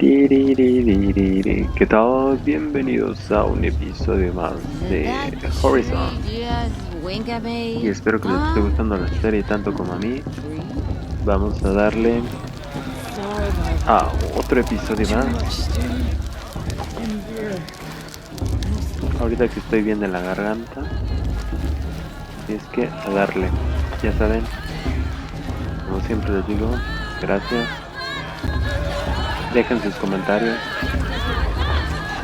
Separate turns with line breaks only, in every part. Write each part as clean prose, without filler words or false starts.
Tiriririri. ¿Qué tal? Bienvenidos a un episodio más
Did that
de
tree
Horizon.
just wink at
Y
me?
espero que les esté
Huh?
gustando la serie tanto como a mí.
Tree?
Vamos a darle
Sorry, Barbara.
a otro episodio
Too
más.
much steam and beer.
Ahorita que estoy bien de la garganta. Y es que a darle. Ya saben, como siempre les digo, gracias. Dejen sus comentarios,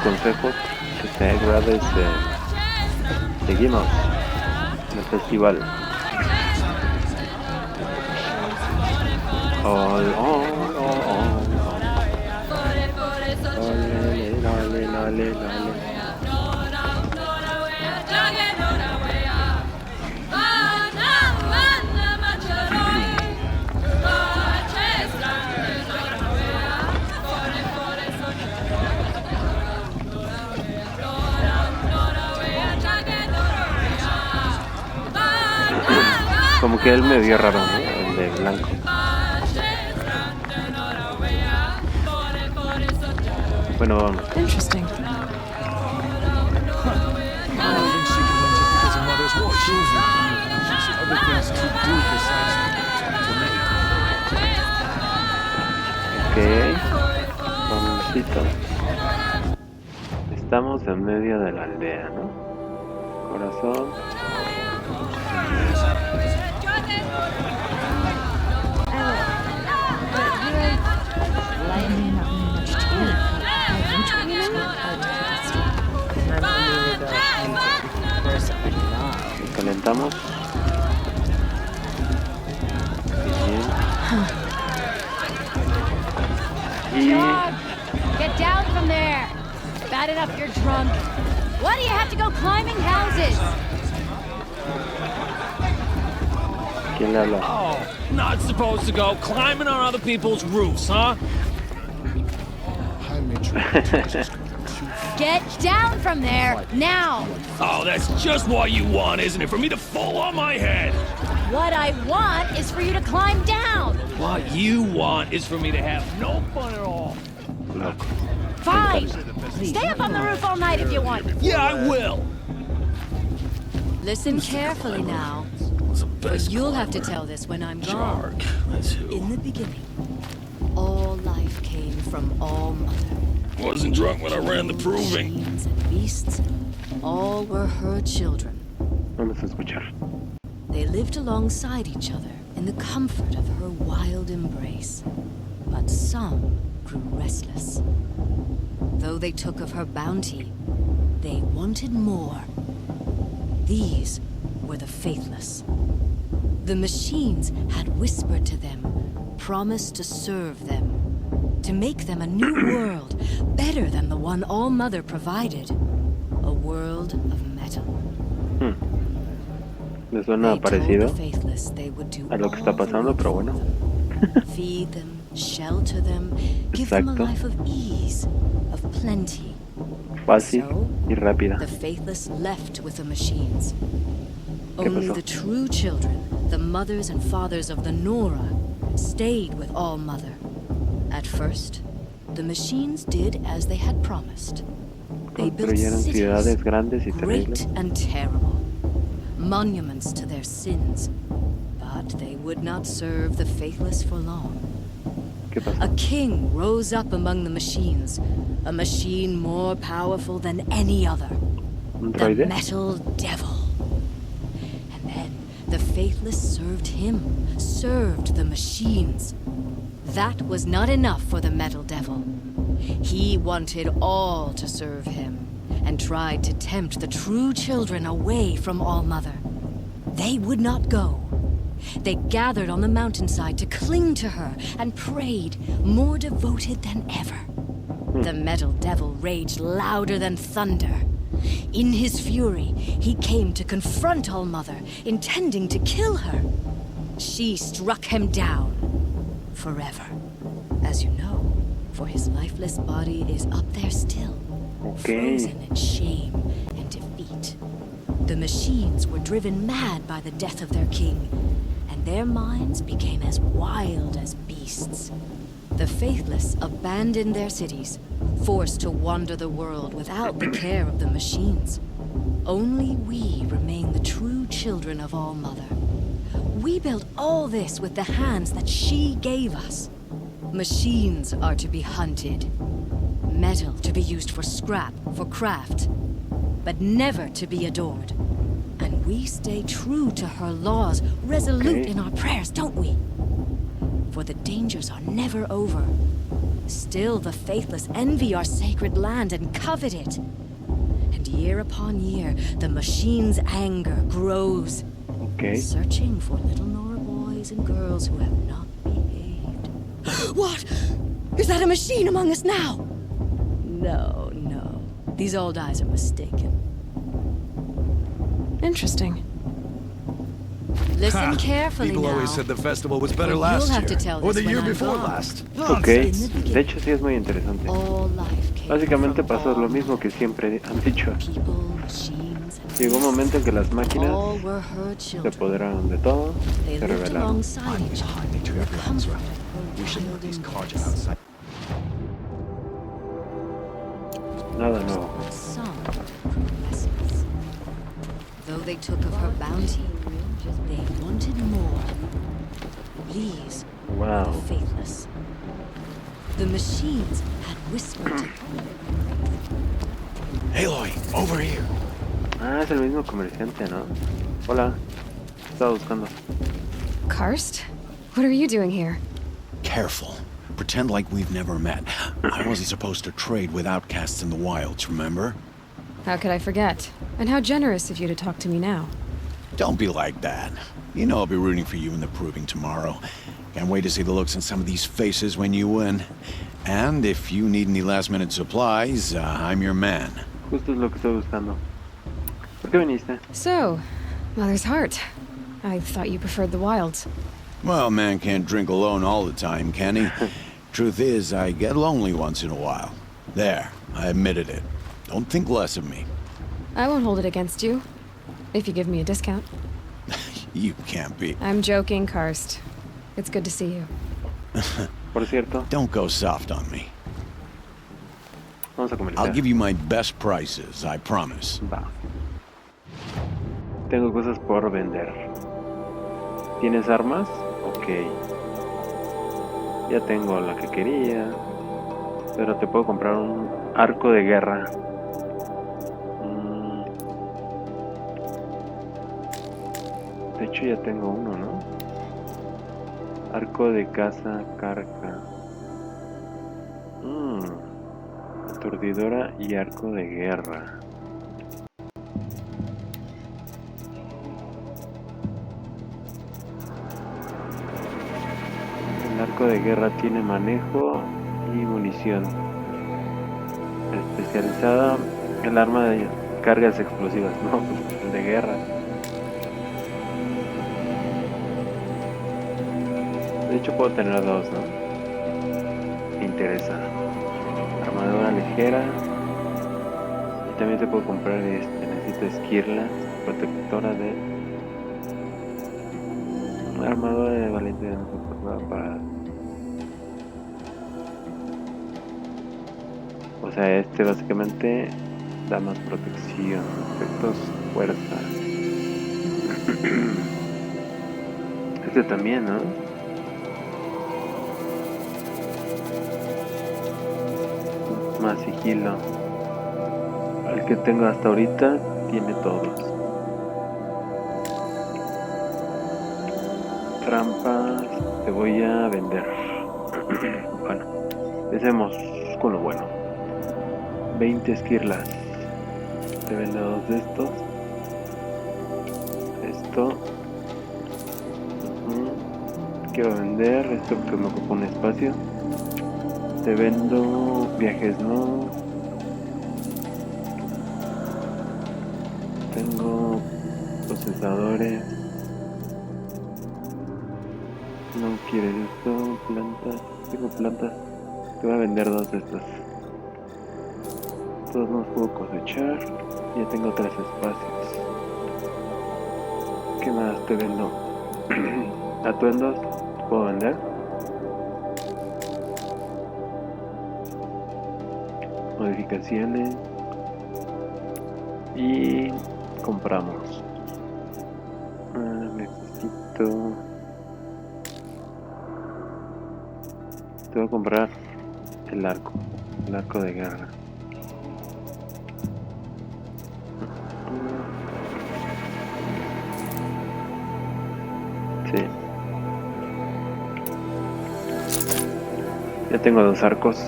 consejos, que se agrades. Seguimos en el festival. Ole, ole, ole, ole, ole, ole. Como que él me vio raro, ¿no? El de blanco. Bueno, vámonos.
Interesting.
I don't think she can win just because her mother's voice. She's other things to do besides to
Ok. Momentito. Estamos en medio de la aldea, ¿no? Corazón. Y calentamos. Bien.
Dog, get down from there. Bad enough you're drunk. Why do you have to go climbing houses?
¿Quién le habla?
Oh, not supposed to go climbing on other people's roofs, huh?
Get down from there, now!
Oh, that's just what you want, isn't it? For me to fall on my head.
What I want is for you to climb down!
What you want is for me to have no fun at all.
Loco.
Fine! Stay up on the roof all night if you want.
Yeah, I will.
Listen carefully now,
Was the
but
best
you'll have to tell this when I'm gone.
Shark. That's
In
who.
the beginning, all life came from All Mother.
Wasn't drunk when I ran the proving.
Machines and beasts, all were her children.
Vamos a escuchar.
They lived alongside each other in the comfort of her wild embrace. But some grew restless. Though they took of her bounty, they wanted more. These were the faithless. The machines had whispered to them, promised to serve them, to make them a new world, better than the one All Mother provided. A world of metal.
Me suena
They
parecido
told the faithless they would do
a lo que está
all the
pasando,
work
pero
for
bueno.
them. Feed them, shelter them, give them a
Exacto.
life of ease, of plenty.
Fácil
So,
y rápida.
the faithless left with the machines.
¿Qué
Only
pasó?
the true children, the mothers and fathers of the Nora, stayed with All Mother. At first, the machines did as they had promised. They built
Construyeron ciudades
cities,
grandes y
great
terribles.
and terrible, monuments to their sins. But they would not serve the faithless for long.
¿Qué pasó?
A king rose up among the machines, a machine more powerful than any other.
¿Un
The
droide?
Metal Devil. And then the faithless served him, served the machines. That was not enough for the Metal Devil. He wanted all to serve him, and tried to tempt the true children away from All Mother. They would not go. They gathered on the mountainside to cling to her and prayed, more devoted than ever. The Metal Devil raged louder than thunder. In his fury, he came to confront All Mother, intending to kill her. She struck him down forever. As you know, for his lifeless body is up there still,
Okay.
frozen in shame and defeat. The machines were driven mad by the death of their king, and their minds became as wild as beasts. The faithless abandoned their cities, forced to wander the world without the care of the machines. Only we remain the true children of All Mother. We built all this with the hands that she gave us. Machines are to be hunted. Metal to be used for scrap, for craft. But never to be adored. And we stay true to her laws, resolute in our prayers, don't we? For the dangers are never over. Still the faithless envy our sacred land and covet it. And year upon year, the machine's anger grows.
Ok.
Searching for little Nora boys and girls who have not behaved. What? Is that a machine among us now? No, no. These old eyes are mistaken.
Interesting.
Listen carefully
People
now.
always said the festival was better
Well,
last
you'll have
year.
to tell
Or
this
the
when
year
I'm
before
gone.
last.
Ok. De hecho sí es muy interesante.
All life came
Básicamente
from
pasó
all
lo mismo que siempre han dicho.
people, machines, and
Llegó un momento en que las máquinas
all were her
se
children.
apoderaron de todo,
They
se
lived
rebelaron.
alongside each other.
Behind me to
in the
every answer.
comfort of her
We should
wild
put these cards
embrace.
outside.
Nada nuevo.
But some proved lessons. Though they took of her bounty, they wanted more. These were
Wow.
the faithless. The machines had whispered to
Aloy, over here.
Ah, es el mismo comerciante, ¿no? Hola. Estaba buscando.
Karst? What are you doing here?
Careful. Pretend like we've never met. I wasn't supposed to trade with outcasts in the wilds, remember?
How could I forget? And how generous of you to talk to me now.
Don't be like that. You know I'll be rooting for you in the proving tomorrow. Can't wait to see the looks on some of these faces when you win. And if you need any last-minute supplies, I'm your man.
Justo es lo que estoy buscando. ¿Por qué viniste?
So, Mother's Heart. I thought you preferred the wilds.
Well, man can't drink alone all the time, can he? Truth is, I get lonely once in a while. There, I admitted it. Don't think less of me.
I won't hold it against you. If you give me a discount.
You can't be.
I'm joking, Karst. It's good to see you.
Por cierto,
Don't go soft on me.
vamos a
I'll
comerciar.
give you my best prices, I promise.
Va. Tengo cosas por vender. ¿Tienes armas? Ok. Ya tengo la que quería. Pero te puedo comprar un arco de guerra. De hecho ya tengo uno, ¿no? Arco de caza, carga. Aturdidora y arco de guerra. El arco de guerra tiene manejo y munición. Especializada, el arma de cargas explosivas, no, pues el de guerra. De hecho puedo tener dos, ¿no? Me interesa. Armadura ligera. Y también te puedo comprar necesito esquirlas. Protectora de... Armadura de valiente para... O sea, este básicamente da más protección. Efectos fuerza. Este también, ¿no? Más sigilo. El que tengo hasta ahorita tiene todos. Trampas te voy a vender. Bueno, empecemos con lo bueno. 20 esquirlas. Te vendo dos de estos. Esto. Quiero vender esto porque me ocupa un espacio. Te vendo viajes, no. Tengo procesadores. No quieres esto, plantas. Tengo plantas. Te voy a vender dos de estas. Todos no los puedo cosechar. Ya tengo 3 espacios. ¿Qué más te vendo? Atuendos. ¿Puedo vender? Modificaciones. Y compramos. Necesito... Tengo que comprar el arco de guerra. Sí. Ya tengo 2 arcos.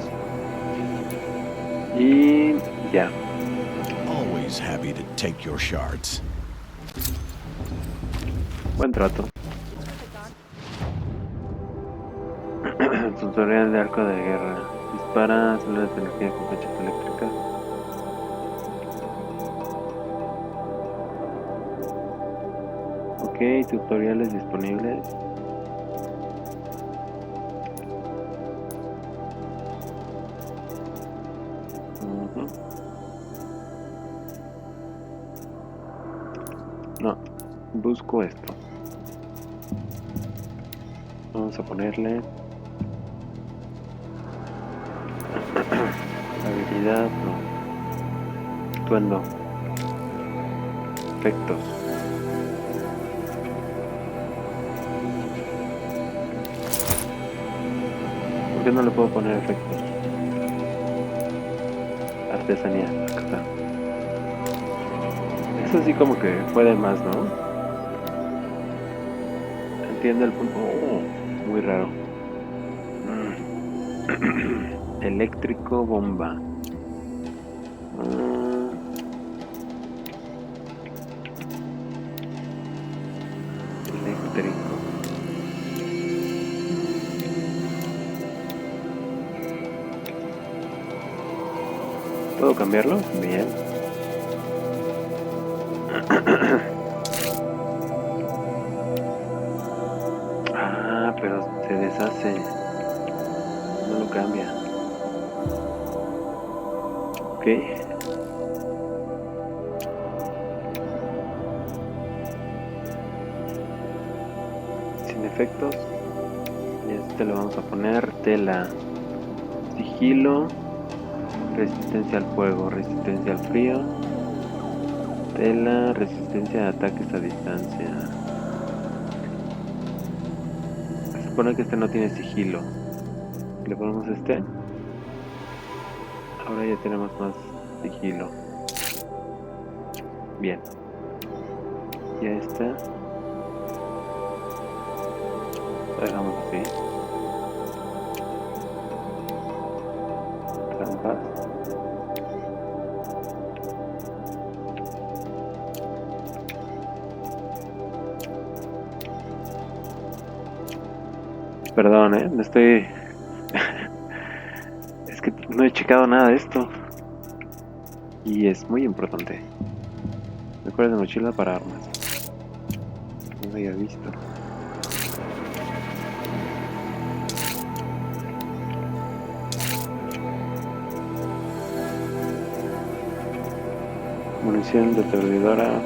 Y ya.
Always happy to take your shards.
Buen trato. Tutorial de arco de guerra. Dispara células de energía con flechas eléctricas. Ok, tutoriales disponibles. No, busco esto. Vamos a ponerle habilidad, no. Atuendo. Efectos. ¿Por qué no le puedo poner efectos? Artesanía, acá está. Eso sí como que puede más, ¿no? Entiende el punto. Oh, muy raro. Eléctrico bomba. Eléctrico. ¿Puedo cambiarlo? Bien. Ah, pero se deshace. No lo cambia. Ok. Sin efectos. Y este le vamos a poner tela. Sigilo. Resistencia al fuego. Resistencia al frío. Tela. Resistencia a ataques a distancia. Se supone que este no tiene sigilo. Le ponemos este. Ahora ya tenemos más sigilo. Bien. Ya está. Lo dejamos así. Trampas. Perdón, no estoy... Es que no he checado nada de esto. Y es muy importante. Mejores de mochila para armas. No lo había visto. Munición de aturdidora.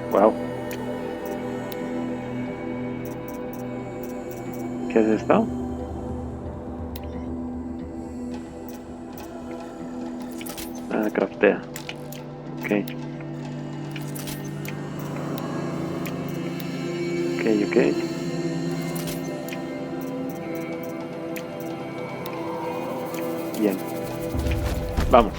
Wow. ¿Qué es esto? Ah, craftea. Ok. Ok. Bien. Vamos.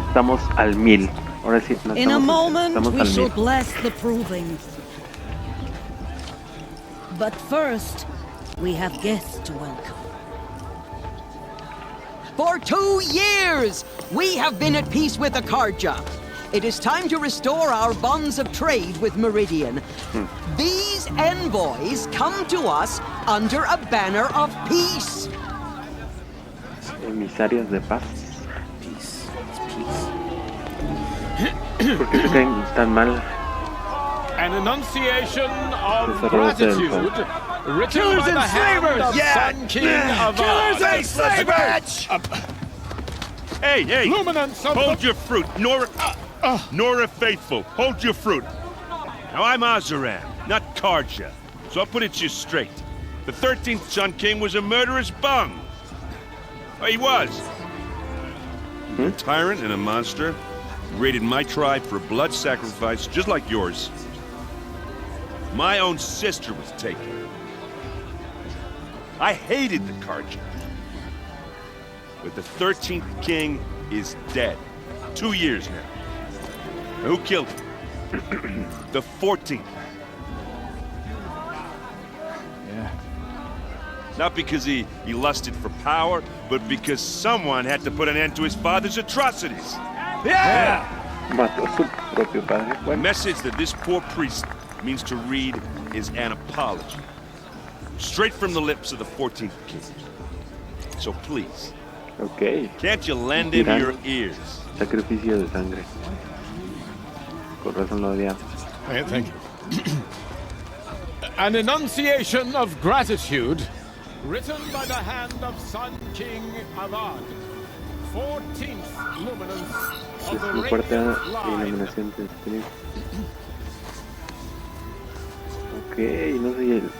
Estamos al 1000. Ahora sí, no
In a moment,
estamos
we
al
shall
1000.
bless the proving. But first, we have guests to welcome.
For 2 years, we have been at peace with Akarja. It is time to restore our bonds of trade with Meridian. These envoys come to us under a banner of peace.
Emisarios de paz. ¿Por qué se caen tan mal?
An enunciation of
Sacerdote del
gratitude Written
Killers
by
and
the hand
slavers!
of Sun King of
Killers
Ard.
and slavers!
Hey!
Luminance of
Hold
the...
your fruit, Nora Faithful. Hold your fruit. Now I'm Azaran, not Karja, so I'll put it to you straight. The 13th Sun King was a murderous bum. Oh, he was. A tyrant and a monster. Raided my tribe for blood sacrifice, just like yours. My own sister was taken. I hated the Karja. But the 13th king is dead. 2 years now. And who killed him? The 14th.
Yeah.
Not because he lusted for power, but because someone had to put an end to his father's atrocities.
Yeah!
Mató a su propio padre.
The
Bueno,
message that this poor priest means to read is an apology. Straight from the lips of the 14th king. So please,
ok.
can't you lend him your ears?
Sacrificio de sangre. Con razón lo odiamos.
Thank you. An enunciation of gratitude, written by the hand of Sun King of Ard, 14th luminance of
Es
the
una cuarta
radiant line.
eliminación de stream. Ok, no soy el.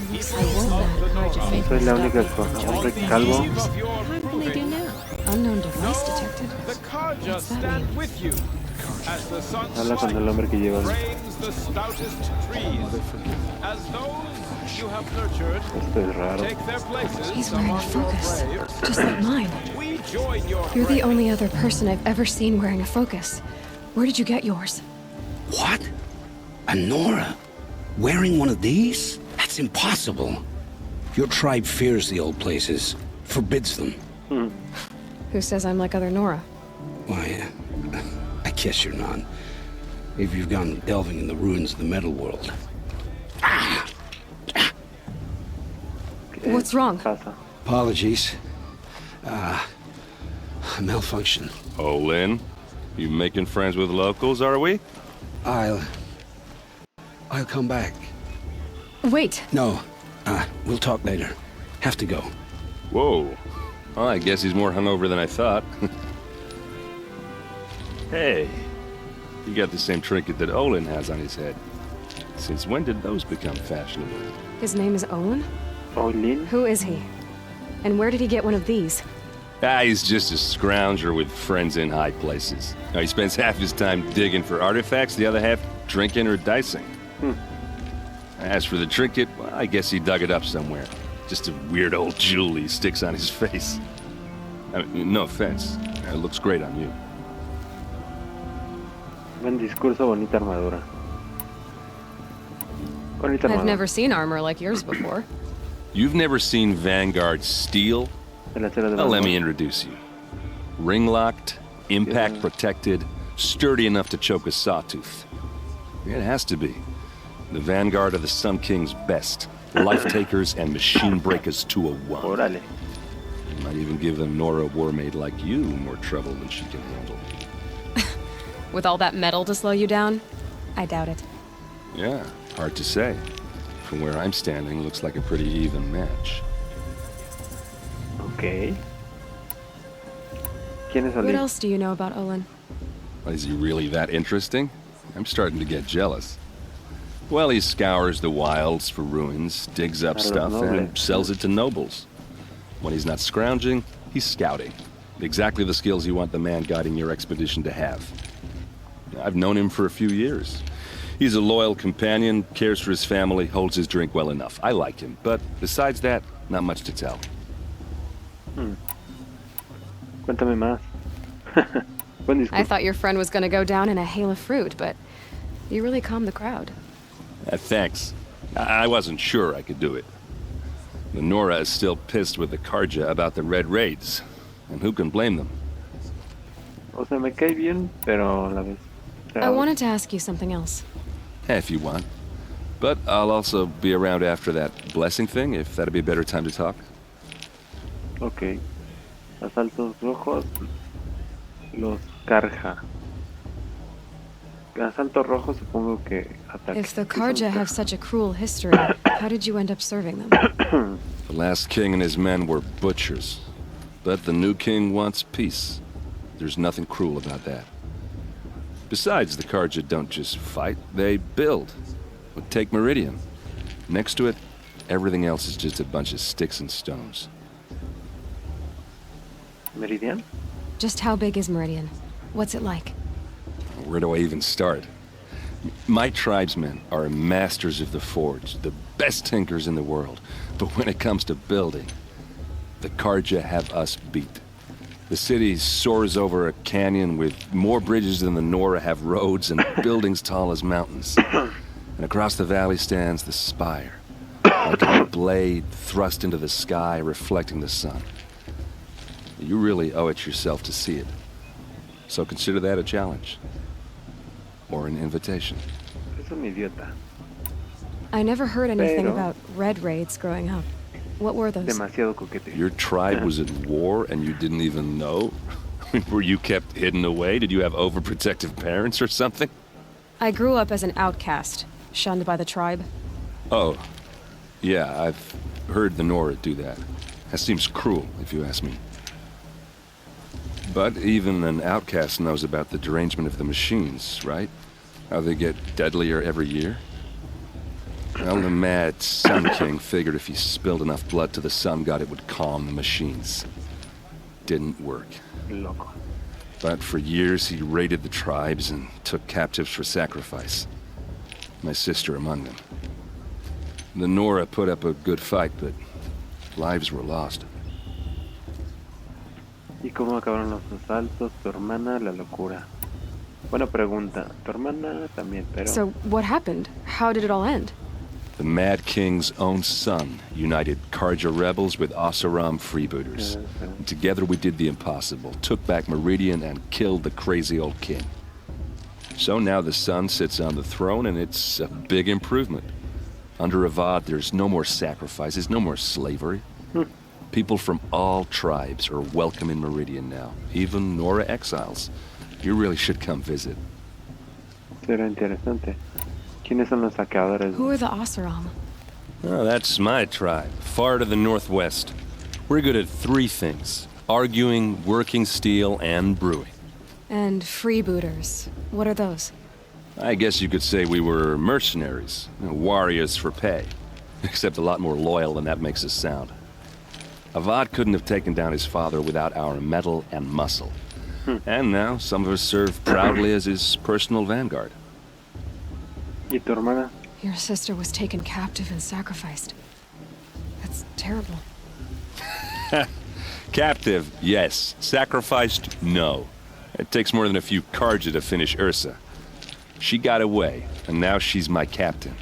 I won that Carja
Soy
faithful
la única
stuff.
hombre calvo.
Of your
What can they do
proving,
now? Unknown device detected.
the Karja
What's that
stand
mean?
with you as the sun's
Habla con el
light
hombre que lleva.
frames the stoutest trees, as those you have nurtured
Esto es raro.
take their places
He's wearing a
among your
focus,
braves.
just like mine.
We join your
You're the
ranks.
only other person I've ever seen wearing a focus. Where did you get yours?
What? A Nora? Wearing one of these? That's impossible. Your tribe fears the old places, forbids them.
Who says I'm like other Nora?
Why, I guess you're not. If you've gone delving in the ruins of the metal world.
¿Qué
What's wrong?
pasa?
Apologies. A malfunction.
Oh, Lynn, you making friends with locals, are we?
I'll come back.
Wait!
No, we'll talk later. Have to go.
Whoa. Well, I guess he's more hungover than I thought. Hey, you got the same trinket that Olin has on his head. Since when did those become fashionable?
His name is Owen?
Olin.
Who is he? And where did he get one of these?
He's just a scrounger with friends in high places. He spends half his time digging for artifacts, the other half drinking or dicing. As for the trinket, well, I guess he dug it up somewhere. Just a weird old jewel he sticks on his face. I mean, no offense. It looks great on you.
Buen discurso, bonita armadura. Bonita armadura.
I've never seen armor like yours before.
You've never seen Vanguard steel?
El acero de
Well, let
Van
me
Gogh.
introduce you. Ring-locked, impact-protected, sturdy enough to choke a sawtooth. It has to be. The Vanguard of the Sun King's best. Life-takers and machine-breakers to a one.
Órale.
Might even give a Nora warmaid like you more trouble than she can handle.
With all that metal to slow you down? I doubt it.
Yeah, hard to say. From where I'm standing, looks like a pretty even match.
Ok. ¿Quién es
What
Olin?
else do you know about Olin?
Is he really that interesting? I'm starting to get jealous. Well, he scours the wilds for ruins, digs up
I don't
stuff,
know
and
that.
sells it to nobles. When he's not scrounging, he's scouting. Exactly the skills you want the man guiding your expedition to have. I've known him for a few years. He's a loyal companion, cares for his family, holds his drink well enough. I like him, but besides that, not much to tell.
Cuéntame más. Buen discurso.
I thought your friend was gonna go down in a hail of fruit, but you really calmed the crowd.
Thanks. I wasn't sure I could do it. The Nora is still pissed with the Karja about the Red Raids, and who can blame them?
O sea, me cae bien, pero a la vez.
I wanted to ask you something else.
If you want. But I'll also be around after that blessing thing, if that'd be a better time to talk.
Ok. Asaltos rojos. Los Karja. Asalto rojo supongo que ataque.
If the Karja have such a cruel history, how did you end up serving them?
The last king and his men were butchers. But the new king wants peace. There's nothing cruel about that. Besides, the Karja don't just fight, they build. But take Meridian. Next to it, everything else is just a bunch of sticks and stones.
Meridian?
Just how big is Meridian? What's it like?
Where do I even start? My tribesmen are masters of the forge, the best tinkers in the world. But when it comes to building, the Karja have us beat. The city soars over a canyon with more bridges than the Nora have roads and buildings tall as mountains. And across the valley stands the spire, like a blade thrust into the sky reflecting the sun. You really owe it yourself to see it. So consider that a challenge. Or an invitation.
Es un idiota.
I never heard anything
Pero-
about red raids growing up. What were those?
Demasiado coquete.
Your tribe was at war and you didn't even know? Were you kept hidden away? Did you have overprotective parents or something?
I grew up as an outcast, shunned by the tribe.
Oh, yeah, I've heard the Nora do that. That seems cruel, if you ask me. But even an outcast knows about the derangement of the machines, right? How they get deadlier every year? Well, the mad Sun King figured if he spilled enough blood to the Sun God, it would calm the machines. Didn't work.
Loco.
But for years, he raided the tribes and took captives for sacrifice. My sister among them. The Nora put up a good fight, but lives were lost.
¿Y cómo acabaron los asaltos? Tu hermana, la locura. Buena pregunta. Tu hermana también, pero...
So, what happened? How did it all end?
The Mad King's own son united Karja rebels with Oseram freebooters. And together we did the impossible, took back Meridian and killed the crazy old king. So now the son sits on the throne and it's a big improvement. Under Avad, there's no more sacrifices, no more slavery. People from all tribes are welcome in Meridian now, even Nora exiles. You really should come visit.
Será interesante. ¿Quiénes son los saqueadores?
Who are the Oseram?
Oh, that's my tribe, far to the northwest. We're good at three things: arguing, working steel, and brewing.
And freebooters. What are those?
I guess you could say we were mercenaries, warriors for pay. Except a lot more loyal than that makes us sound. Avad couldn't have taken down his father without our metal and muscle. And now some of us serve proudly as his personal vanguard.
¿Y tu hermana?
Your sister was taken captive and sacrificed. That's terrible.
Captive, yes. Sacrificed, no. It takes more than a few Karja to finish Ursa. She got away, and now she's my captain.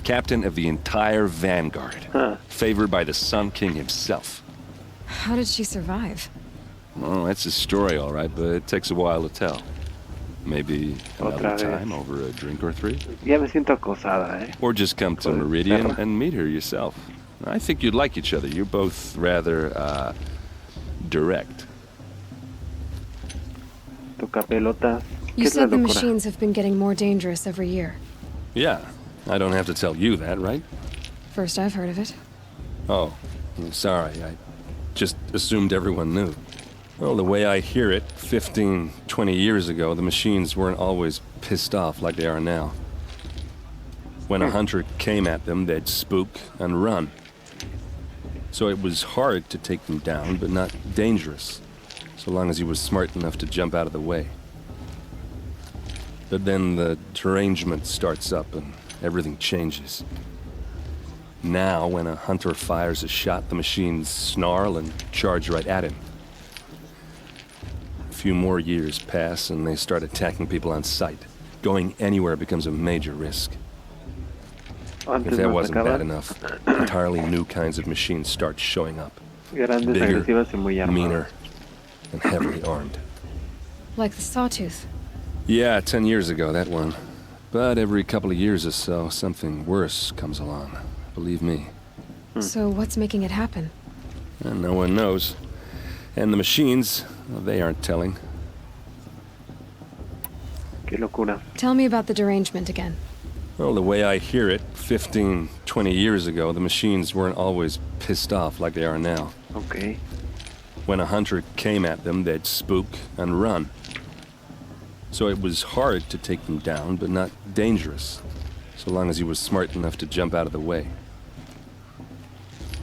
Captain of the entire vanguard. Favored by the Sun King himself.
How did she survive?
Well, that's a story, all right, but it takes a while to tell. Maybe another
Otra vez.
time over a drink or three?
Ya me siento acosada, ¿eh?
Or just come to
Pues,
Meridian
perra.
and meet her yourself. I think you'd like each other. You're both rather, direct.
Toca pelotas.
You
¿Qué es la
said the
locura?
machines have been getting more dangerous every year.
Yeah, I don't have to tell you that, right?
First I've heard of it.
Oh, I'm sorry. I just assumed everyone knew. Well, the way I hear it, 15, 20 years ago, the machines weren't always pissed off like they are now. When a hunter came at them, they'd spook and run. So it was hard to take them down, but not dangerous, so long as he was smart enough to jump out of the way. But then the derangement starts up and everything changes. Now, when a hunter fires a shot, the machines snarl and charge right at him. A few more years pass and they start attacking people on sight. Going anywhere becomes a major risk.
Antes
If that
me
wasn't
atacaban.
bad enough, entirely new kinds of machines start showing up.
Grandes,
Bigger,
agresivas y muy armadas.
meaner, and heavily armed.
Like the Sawtooth.
Yeah, 10 years ago, that one. But every couple of years or so, something worse comes along. Believe me.
So what's making it happen?
And no one knows. And the machines, well, they aren't telling.
Ok, Qué locura.
Tell me about the derangement again.
Well, the way I hear it, 15, 20 years ago, the machines weren't always pissed off like they are now.
Ok.
When a hunter came at them, they'd spook and run. So it was hard to take them down, but not dangerous, so long as he was smart enough to jump out of the way.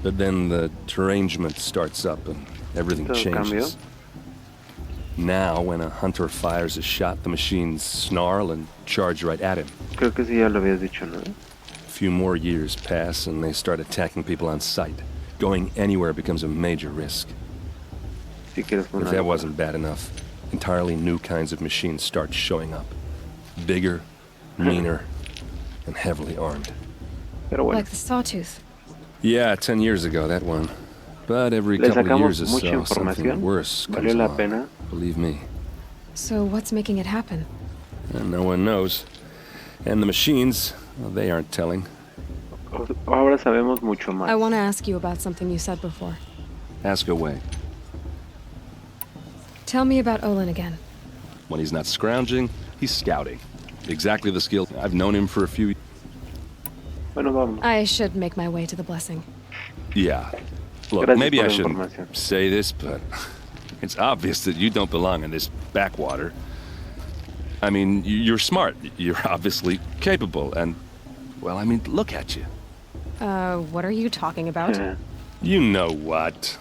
But then the derangement starts up and everything
Todo
changes.
cambió.
Now, when a hunter fires a shot, the machines snarl and charge right at him.
Creo que sí ya lo habías dicho, ¿no?
A few more years pass and they start attacking people on sight. Going anywhere becomes a major risk.
Si quieres
If
poner
that
algo.
wasn't bad enough, entirely new kinds of machines start showing up. Bigger, meaner, and heavily armed.
Pero bueno,
Like the sawtooth.
Yeah, 10 years ago, that one. But every
le
couple of
sacamos
years or
mucha
so, something
información.
worse comes
Valió la
along.
pena.
Believe me.
So what's making it happen?
And no one knows. And the machines, well, they aren't telling.
Ahora sabemos mucho más.
I want to ask you about something you said before.
Ask away.
Tell me about Olin again.
When he's not scrounging, he's scouting. Exactly the skill. I've known him for a few...
Bueno, vamos.
I should make my way to the blessing.
Yeah. Look,
Gracias
maybe
por
I
la
shouldn't
información.
say this, but it's obvious that you don't belong in this backwater. I mean, you're smart. You're obviously capable, and, well, I mean, look at you.
What are you talking about?
You know what.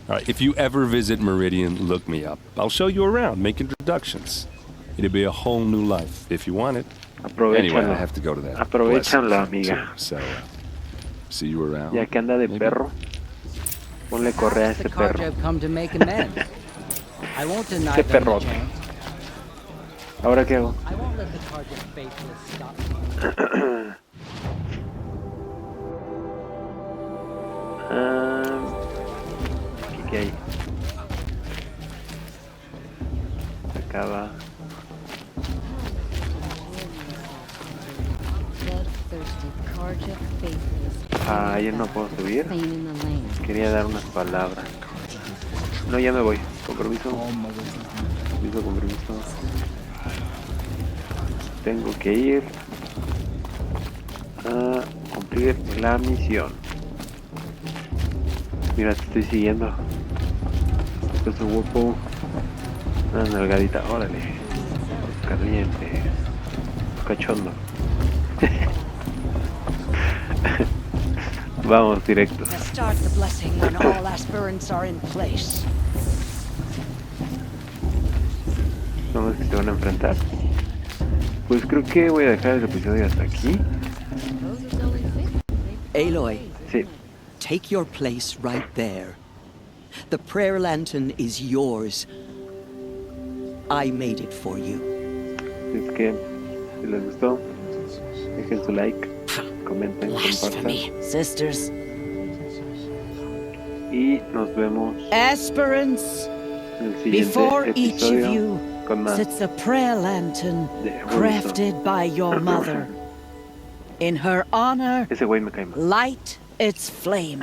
All right, if you ever visit Meridian, look me up. I'll show you around, make introductions. It'll be a whole new life, if you want it. Anyway, I have to go to that.
Aprovechanlo,
blessing
amiga.
too, so, see you around.
Ya que anda de
maybe?
perro, ponle correa a
The
ese perro.
Carja have come to make amends. I won't deny
Ese
them the
perrote.
chance.
¿Ahora qué hago?
I won't let the Carja faithless stop me.
Aquí qué hay. Acaba. Ah, yo no puedo subir. Quería dar unas palabras. No, ya me voy. Con permiso. Con permiso. Tengo que ir a cumplir la misión. Mira, te estoy siguiendo. Esto es un guapo. Una nalgadita. Órale. Caliente. Cachondo. Vamos, directo.
Start the blessing when all aspirants are in place.
Son los que se van a enfrentar. Pues creo que voy a dejar el episodio hasta aquí.
Aloy,
Sí.
take your place right there. The prayer lantern is yours. I made it for you.
Es que si les gustó, dejen su like, comenten, compartan.
Sisters.
Y nos vemos
Aspirants,
en el siguiente
Before each of
episodio
you
con más
sits a prayer lantern
de Horizon.
crafted by your mother. In her honor,
Ese güey me cae mal.
light its flame.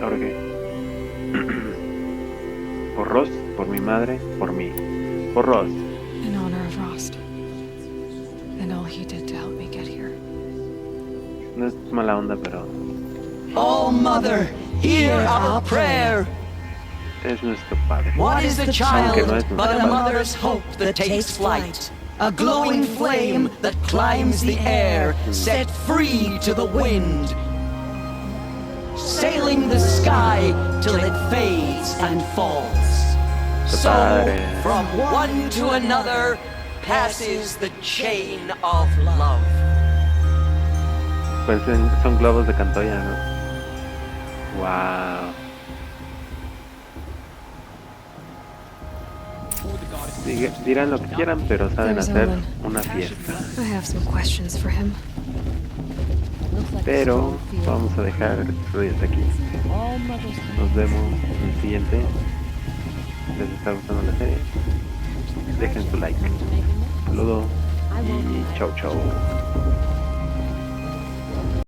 ¿Ahora qué? Por Ross, por mi madre, por mí. Por Ross.
In honor of Rost. And all he did to help me get here.
No es mala onda, pero
All Mother, hear our prayer.
es nuestro padre.
What is the
Aunque
child
no es
but
nuestro
a
padre.
mother's hope that takes flight? A glowing flame that climbs the air, set free to the wind. Sailing the sky till it fades and falls. So,
Padre.
from one to another passes the chain of love.
Pues son globos de Cantoya, ¿no? Wow. Dirán lo que quieran, pero saben
There's
hacer
Olin.
una fiesta.
I have some questions for him.
Pero vamos a dejar el episodio hasta aquí. Nos vemos en el siguiente. ¿Les está gustando la serie? Dejen su like. Saludos y chau chau.